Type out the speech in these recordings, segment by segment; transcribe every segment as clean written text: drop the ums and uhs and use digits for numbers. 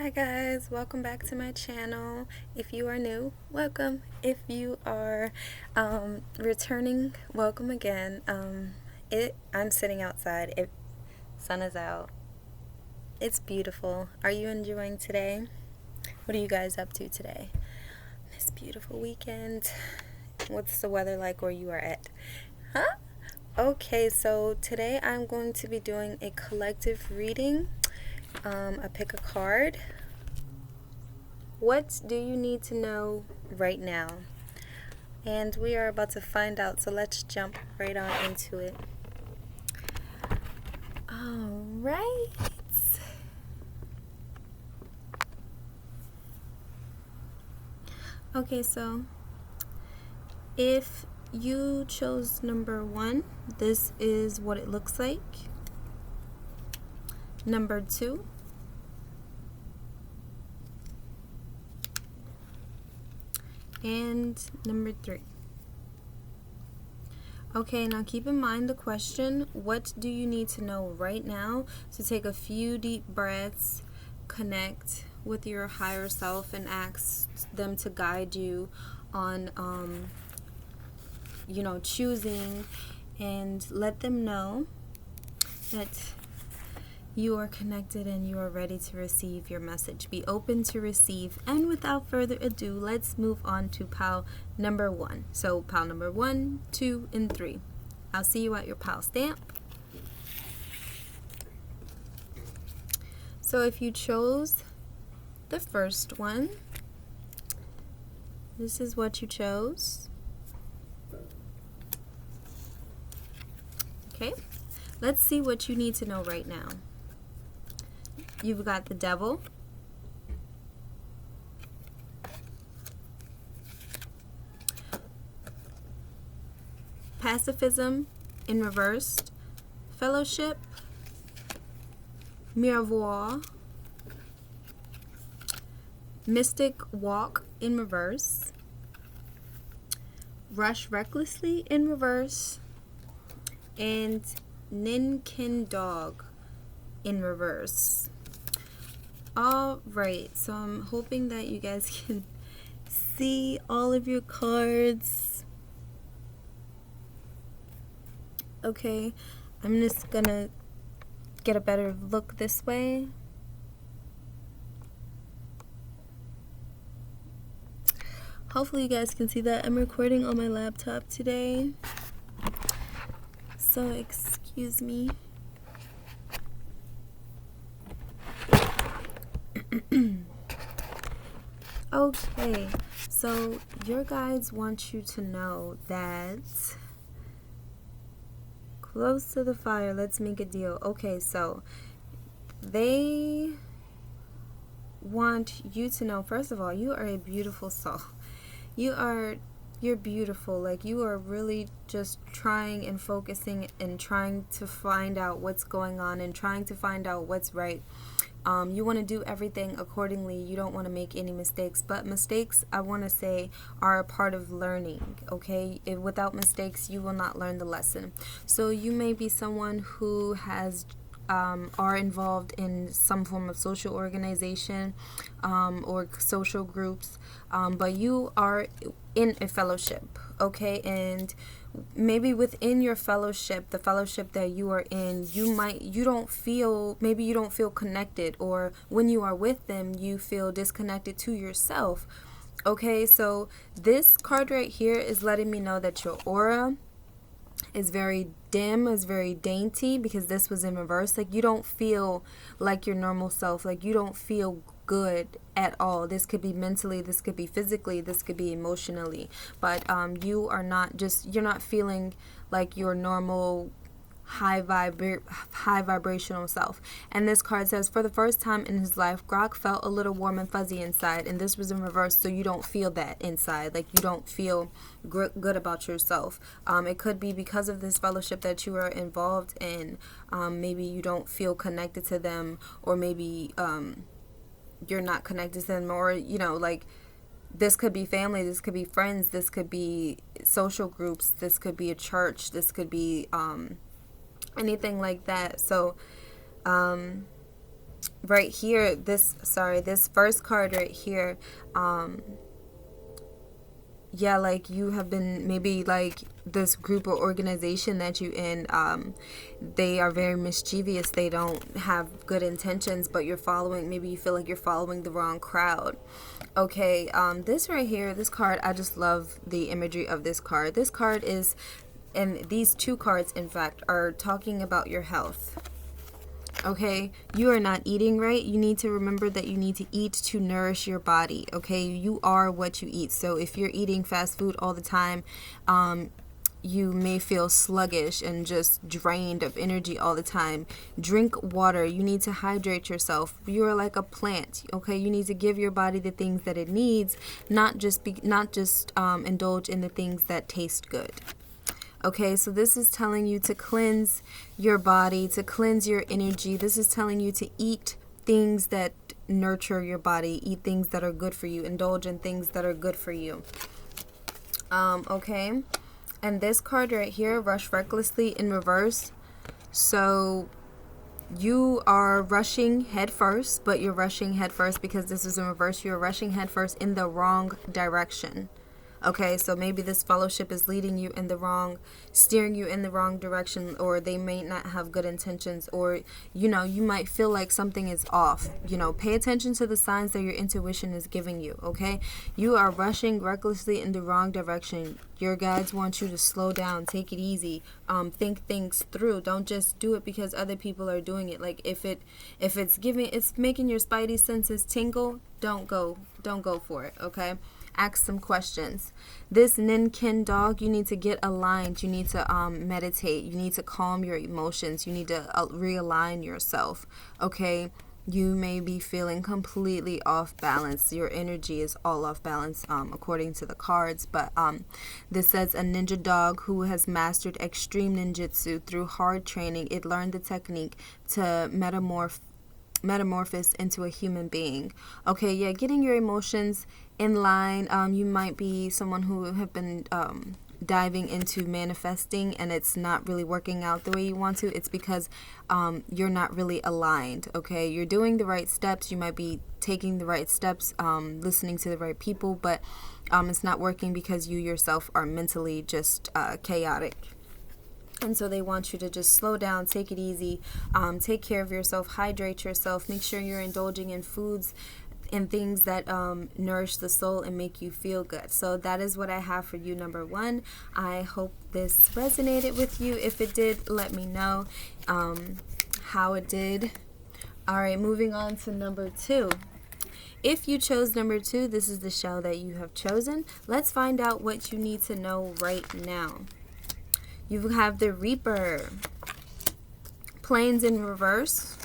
Hi guys, welcome back to my channel. If you are new, welcome. If you are returning, welcome again. I'm sitting outside. Sun is out. It's beautiful. Are you enjoying today? What are you guys up to today? This beautiful weekend. What's the weather like where you are at? Huh? Okay, so today I'm going to be doing a collective reading. I pick a card. What do you need to know right now? And we are about to find out, so let's jump right on into it. All right. Okay, so if you chose number 1, this is what it looks like. Number 2. And number 3. Okay, now keep in mind the question, what do you need to know right now? So take a few deep breaths, connect with your higher self and ask them to guide you on, choosing, and let them know that you are connected and you are ready to receive your message. Be open to receive. And without further ado, let's move on to pile number 1. So pile number 1, 2, and 3. I'll see you at your pile stamp. So if you chose the first one, this is what you chose. Okay, let's see what you need to know right now. You've got the Devil, Pacifism in reversed, Fellowship, Mirevoir, Mystic Walk in reverse, Rush Recklessly in reverse, and Ninkin Dog in reverse. Alright, so I'm hoping that you guys can see all of your cards. Okay, I'm just gonna get a better look this way. Hopefully you guys can see that. I'm recording on my laptop today, so excuse me. Okay, so your guides want you to know that close to the fire, let's make a deal. Okay, so they want you to know, first of all, you are a beautiful soul. You're beautiful. Like, you are really just trying and focusing and trying to find out what's going on and trying to find out what's right. You want to do everything accordingly. You don't want to make any mistakes. But mistakes, I want to say, are a part of learning, okay? Without mistakes, you will not learn the lesson. So you may be someone who has are involved in some form of social organization or social groups, but you are in a fellowship, okay? And maybe within your fellowship, the fellowship that you are in, you don't feel connected, or when you are with them, you feel disconnected to yourself. Okay, so this card right here is letting me know that your aura is very dim, is very dainty, because this was in reverse. Like, you don't feel like your normal self. Like, you don't feel good at all. This could be mentally, this could be physically, this could be emotionally, but you're not feeling like your normal high vibrational self. And this card says, for the first time in his life, Grok felt a little warm and fuzzy inside, and this was in reverse, so you don't feel that inside. Like, you don't feel good about yourself. It could be because of this fellowship that you are involved in. Maybe you don't feel connected to them, or maybe you're not connected to them, or like, this could be family, this could be friends, this could be social groups, this could be a church, this could be anything like that. So right here, this first card right here, yeah, like you have been, maybe like this group or organization that you in, they are very mischievous. They don't have good intentions, but you're following, maybe you feel like you're following the wrong crowd. Okay, this right here, this card, I just love the imagery of this card. This card is, and these two cards, in fact, are talking about your health. Okay, you are not eating right. You need to remember that you need to eat to nourish your body. Okay, you are what you eat. So if you're eating fast food all the time, you may feel sluggish and just drained of energy all the time. Drink water. You need to hydrate yourself. You are like a plant. Okay, you need to give your body the things that it needs, not just indulge in the things that taste good. Okay, so this is telling you to cleanse your body, to cleanse your energy. This is telling you to eat things that nurture your body, eat things that are good for you, indulge in things that are good for you. Okay, and this card right here, rush recklessly in reverse. So you are rushing head first, but you're rushing head first because this is in reverse. You're rushing head first in the wrong direction. Okay, so maybe this fellowship is leading you in the wrong, steering you in the wrong direction, or they may not have good intentions, or, you know, you might feel like something is off. You know, pay attention to the signs that your intuition is giving you, okay? You are rushing recklessly in the wrong direction. Your guides want you to slow down, take it easy, think things through. Don't just do it because other people are doing it. Like if it's making your spidey senses tingle, don't go for it, okay? Ask some questions. This Ninkin dog, you need to get aligned. You need to meditate. You need to calm your emotions. You need to realign yourself. Okay? You may be feeling completely off balance. Your energy is all off balance according to the cards. But this says a ninja dog who has mastered extreme ninjutsu through hard training. It learned the technique to metamorphose into a human being. Okay, yeah, getting your emotions in line. You might be someone who have been diving into manifesting and it's not really working out the way you want to. It's because you're not really aligned. Okay, you're doing the right steps. You might be taking the right steps, listening to the right people, but it's not working because you yourself are mentally just chaotic. And so they want you to just slow down, take it easy, take care of yourself, hydrate yourself, make sure you're indulging in foods and things that nourish the soul and make you feel good. So that is what I have for you, number one. I hope this resonated with you. If it did, let me know how it did. All right, moving on to number two. If you chose number two, this is the shell that you have chosen. Let's find out what you need to know right now. You have the Reaper, Planes in reverse,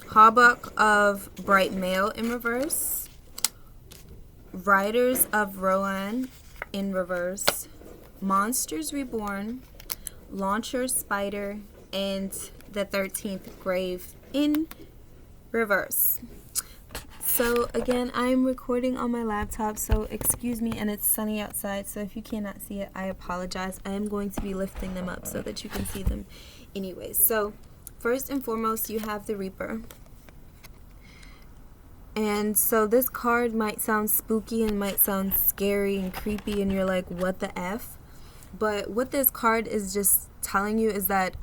Hawbuck of Bright Male in reverse, Riders of Rohan in reverse, Monsters Reborn, Launcher Spider, and the 13th Grave in reverse. So again, I'm recording on my laptop, so excuse me, and it's sunny outside, so if you cannot see it, I apologize. I am going to be lifting them up so that you can see them anyways. So first and foremost, you have the Reaper. And so this card might sound spooky and might sound scary and creepy, and you're like, what the F? But what this card is just telling you is that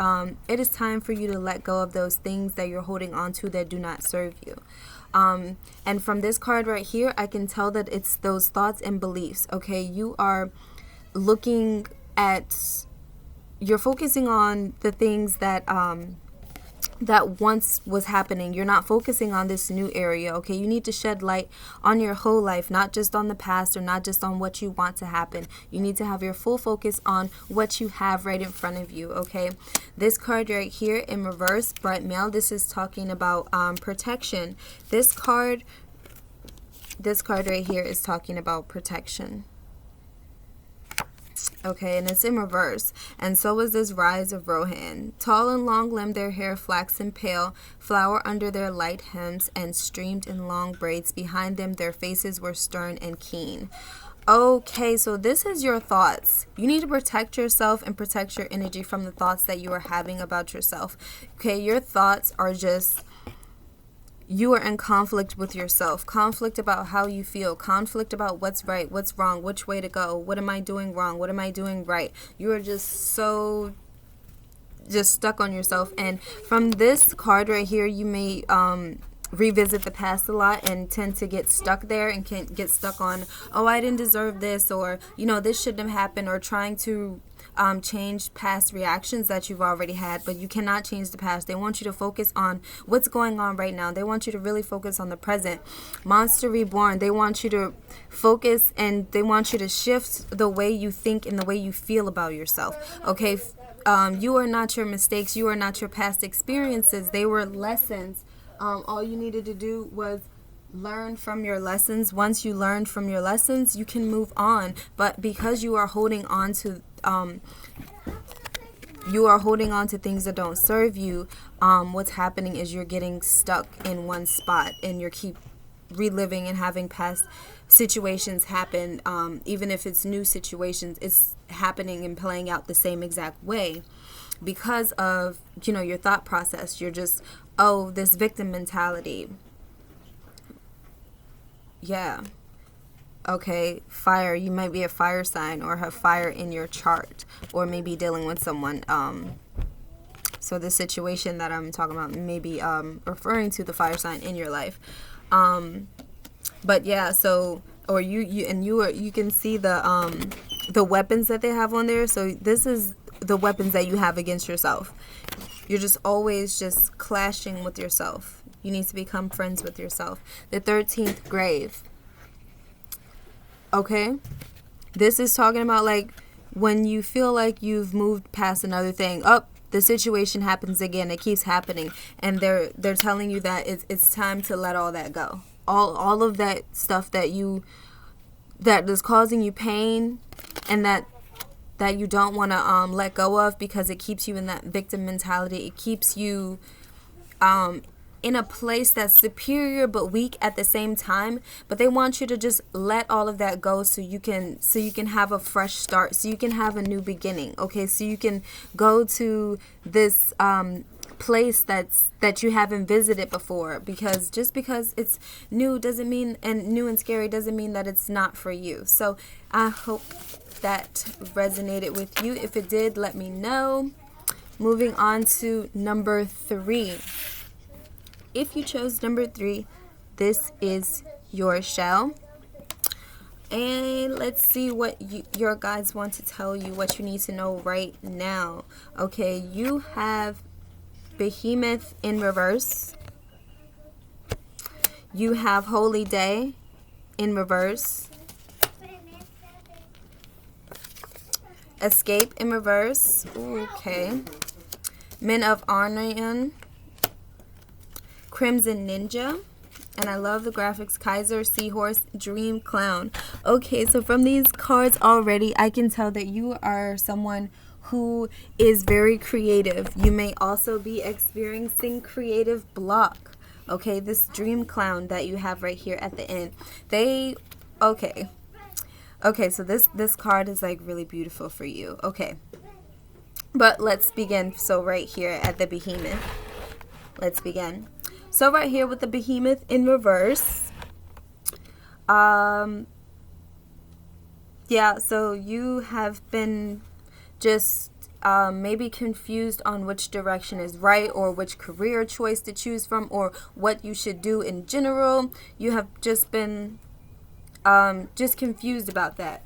it is time for you to let go of those things that you're holding on to that do not serve you. And from this card right here, I can tell that it's those thoughts and beliefs. Okay, you are looking at, you're focusing on the things that that once was happening. You're not focusing on this new area. Okay, you need to shed light on your whole life, not just on the past or not just on what you want to happen. You need to have your full focus on what you have right in front of you. Okay, this card right here in reverse, Bright Male, this is talking about protection. This card right here is talking about protection. Okay, and it's in reverse. And so is this Rise of Rohan. Tall and long-limbed, their hair flaxen pale, flower under their light hems, and streamed in long braids. Behind them, their faces were stern and keen. Okay, so this is your thoughts. You need to protect yourself and protect your energy from the thoughts that you are having about yourself. Okay, your thoughts are just, you are in conflict with yourself, conflict about how you feel, conflict about what's right, what's wrong, which way to go, what am I doing wrong, what am I doing right. You are just stuck on yourself. And from this card right here, you may revisit the past a lot and tend to get stuck there and can get stuck on, oh, I didn't deserve this, or this shouldn't have happened, or trying to change past reactions that you've already had. But you cannot change the past. They want you to focus on what's going on right now. They want you to really focus on the present. Monster Reborn, they want you to focus, and they want you to shift the way you think and the way you feel about yourself. Okay, you are not your mistakes. You are not your past experiences. They were lessons. All you needed to do was learn from your lessons. Once you learned from your lessons, you can move on. But because you are holding on to things that don't serve you, what's happening is you're getting stuck in one spot, and you keep reliving and having past situations happen. Even if it's new situations, it's happening and playing out the same exact way because of your thought process. You're just, oh, this victim mentality. Yeah. Okay, fire. You might be a fire sign or have fire in your chart, or maybe dealing with someone. So the situation that I'm talking about may be referring to the fire sign in your life. But yeah, so, or you can see the weapons that they have on there. So this is the weapons that you have against yourself. You're just always just clashing with yourself. You need to become friends with yourself. The 13th grave. Okay? This is talking about like when you feel like you've moved past another thing. The situation happens again. It keeps happening. And they're telling you that it's time to let all that go. All of that stuff that is causing you pain, and that you don't want to let go of, because it keeps you in that victim mentality. It keeps you in a place that's superior but weak at the same time. But they want you to just let all of that go, so you can have a fresh start, so you can have a new beginning. Okay, so you can go to this place that you haven't visited before, because just because it's new doesn't mean, and new and scary doesn't mean that it's not for you. So I hope that resonated with you. If it did, let me know. Moving on to number 3. If you chose number 3, this is your shell. And let's see what your guides want to tell you, what you need to know right now. Okay, you have Behemoth in reverse. You have Holy Day in reverse. Escape in reverse. Okay. Men of Arnion. Crimson Ninja. And I love the graphics. Kaiser, Seahorse, Dream Clown. Okay, so from these cards already, I can tell that you are someone who is very creative. You may also be experiencing creative block. Okay, this Dream Clown that you have right here at the end. Okay, so this card is like really beautiful for you. Okay. But let's begin. So right here at the Behemoth. Let's begin. So right here with the Behemoth in reverse. Yeah, so you have been just maybe confused on which direction is right, or which career choice to choose from, or what you should do in general. You have just been just confused about that.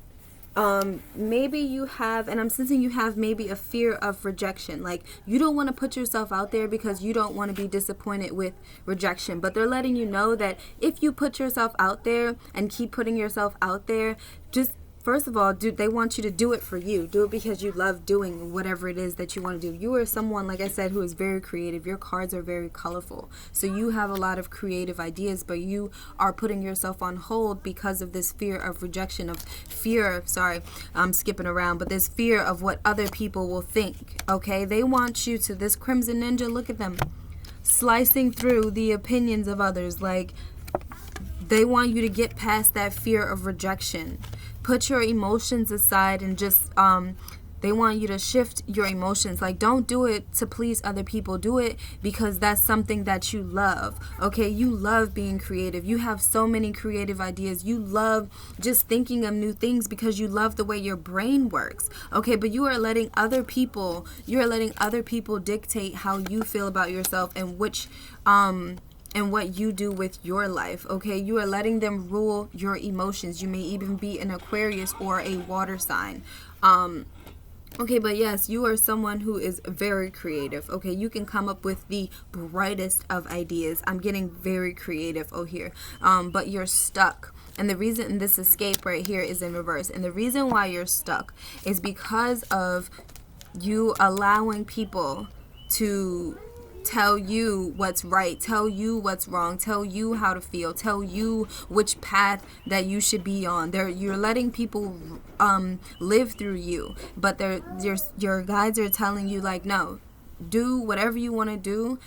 Maybe you have, and I'm sensing you have maybe a fear of rejection. Like you don't want to put yourself out there because you don't want to be disappointed with rejection. But they're letting you know that if you put yourself out there and keep putting yourself out there, just first of all, they want you to do it for you. Do it because you love doing whatever it is that you want to do. You are someone, like I said, who is very creative. Your cards are very colorful. So you have a lot of creative ideas, but you are putting yourself on hold because of this fear of rejection, I'm skipping around, but this fear of what other people will think. Okay, they want you to, this Crimson Ninja, look at them, slicing through the opinions of others. Like they want you to get past that fear of rejection. put your emotions aside and just they want you to shift your emotions. Like, don't do it to please other people. Do it because that's something that you love. Okay, you love being creative. You have so many creative ideas. You love just thinking of new things because you love the way your brain works. Okay, but you are letting other people dictate how you feel about yourself and and what you do with your life. Okay, you are letting them rule your emotions. You may even be an Aquarius or a water sign. Okay, but yes, you are someone who is very creative. Okay, you can come up with the brightest of ideas. I'm getting very creative here. But you're stuck. And the reason this escape right here is in reverse. And the reason why you're stuck is because of you allowing people to tell you what's right, tell you what's wrong, tell you how to feel, tell you which path that you should be on. You're letting people live through you, but your guides are telling you, like, no, do whatever you want to do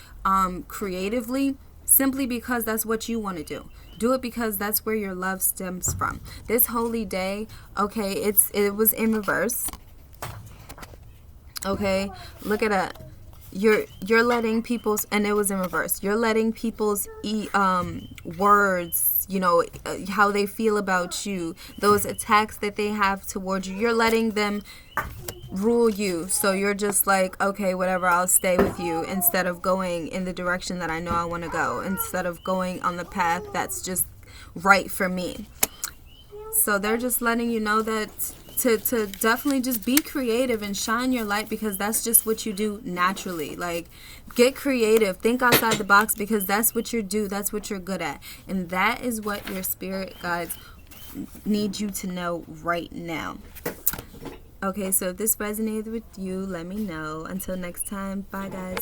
creatively, simply because that's what you want to do. Do it because that's where your love stems from. This holy day, okay, it was in reverse. Okay, look at that. You're letting people's, and it was in reverse, you're letting people's words, how they feel about you, those attacks that they have towards you, you're letting them rule you. So you're just like, okay, whatever, I'll stay with you, instead of going in the direction that I know I want to go, instead of going on the path that's just right for me. So they're just letting you know that to definitely just be creative and shine your light, because that's just what you do naturally. Like, get creative, think outside the box, because that's what you do, that's what you're good at, and that is what your spirit guides need you to know right now. Okay, so if this resonated with you, let me know. Until next time, bye guys.